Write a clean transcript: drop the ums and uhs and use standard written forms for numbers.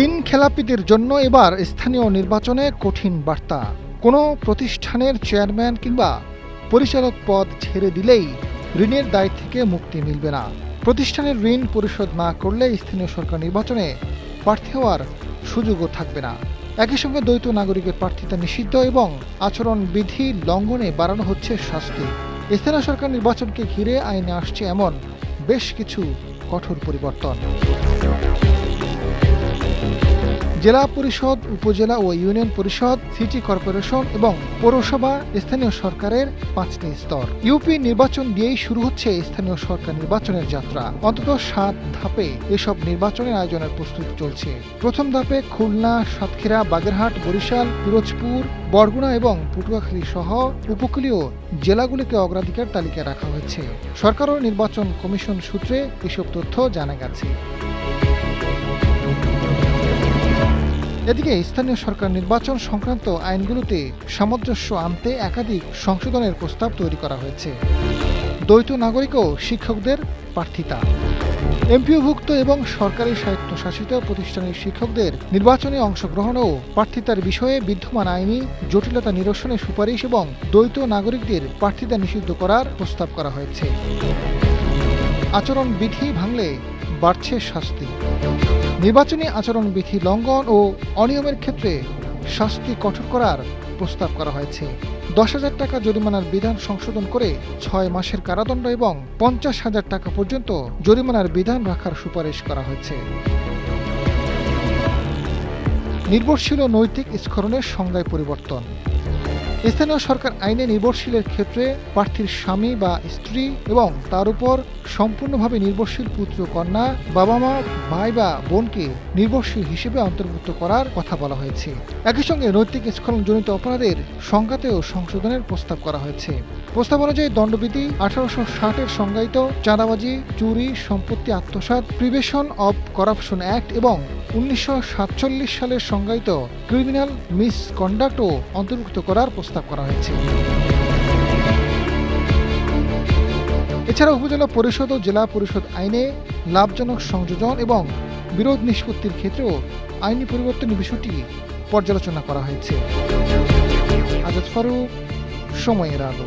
ঋণ খেলাপিদের জন্য এবার স্থানীয় নির্বাচনে কঠিন বার্তা। কোনো প্রতিষ্ঠানের চেয়ারম্যান কিংবা পরিচালক পদ ছেড়ে দিলেই ঋণের দায় থেকে মুক্তি মিলবে না। প্রতিষ্ঠানের ঋণ পরিশোধ না করলে স্থানীয় সরকার নির্বাচনে প্রার্থী হওয়ার সুযোগও থাকবে না। একই সঙ্গে দ্বৈত নাগরিকের প্রার্থিতা নিষিদ্ধ এবং আচরণবিধি লঙ্ঘনে বাড়ানো হচ্ছে শাস্তি। স্থানীয় সরকার নির্বাচনকে ঘিরে আইনে আসছে এমন বেশ কিছু কঠোর পরিবর্তন। জেলা পরিষদ, উপজেলা ও ইউনিয়ন পরিষদ, সিটি কর্পোরেশন এবং পৌরসভা স্থানীয় সরকারের 5টি স্তর। ইউপি নির্বাচন দিয়েই শুরু হচ্ছে স্থানীয় সরকার নির্বাচনের যাত্রা। অন্তত 7 ধাপে এসব নির্বাচনের আয়োজনের প্রস্তুতি চলছে। প্রথম ধাপে খুলনা, সাতক্ষীরা, বাগেরহাট, বরিশাল, পিরোজপুর, বরগুনা এবং পটুয়াখালী সহ উপকূলীয় জেলাগুলিকে অগ্রাধিকার তালিকায় রাখা হয়েছে। সরকার ও নির্বাচন কমিশন সূত্রে এসব তথ্য জানা গেছে। এদিকে স্থানীয় সরকার নির্বাচন সংক্রান্ত আইনগুলোতে সামঞ্জস্য আনতে একাধিক সংশোধনের প্রস্তাব তৈরি করা হয়েছে। দ্বৈত নাগরিক ও শিক্ষকদের প্রার্থিতা, এমপিওভুক্ত এবং সরকারি স্বায়ত্তশাসিত প্রতিষ্ঠানের শিক্ষকদের নির্বাচনে অংশগ্রহণ ও প্রার্থিতার বিষয়ে বিদ্যমান আইনি জটিলতা নিরসনের সুপারিশ এবং দ্বৈত নাগরিকদের প্রার্থিতা নিষিদ্ধ করার প্রস্তাব করা হয়েছে। আচরণবিধি ভাঙলে বাড়ছে শাস্তি। নির্বাচনী আচরণবিধি লঙ্ঘন ও অনিয়মের ক্ষেত্রে শাস্তি কঠোর করার প্রস্তাব করা হয়েছে। 10,000 টাকা জরিমানার বিধান সংশোধন করে 6 মাসের কারাদণ্ড এবং 50,000 টাকা পর্যন্ত জরিমানার বিধান রাখার সুপারিশ করা হয়েছে। নির্ভরশীল ও নৈতিক স্খলনের সংজ্ঞায় পরিবর্তন। স্থানীয় সরকার আইনে নির্ভরশীলের ক্ষেত্রে প্রার্থীর স্বামী বা স্ত্রী এবং তার উপর সম্পূর্ণভাবে নির্ভরশীল পুত্র, কন্যা, বাবা মা, ভাই বা বোনকে নির্ভরশীল হিসেবে অন্তর্ভুক্ত করার কথা বলা হয়েছে। একই সঙ্গে নৈতিক স্খলনজনিত অপরাধের সংজ্ঞাতেও সংশোধনের প্রস্তাব করা হয়েছে। প্রস্তাব অনুযায়ী দণ্ডবিধি 1860-এর সংজ্ঞায়িত চাঁদাবাজি, চুরি, সম্পত্তি আত্মসাৎ, প্রিভেনশন অব করাপশন অ্যাক্ট এবং 1947 সালের সংজ্ঞায়িত ক্রিমিনাল মিসকন্ডাক্টও অন্তর্ভুক্ত করার প্রস্তাব করা হয়েছে। এছাড়া উপজেলা পরিষদ ও জেলা পরিষদ আইনে লাভজনক সংযোজন এবং বিরোধ নিষ্পত্তির ক্ষেত্রেও আইনি পরিবর্তনের বিষয়টি পর্যালোচনা করা হয়েছে। আজাদ ফারুক, সময়ের আলো।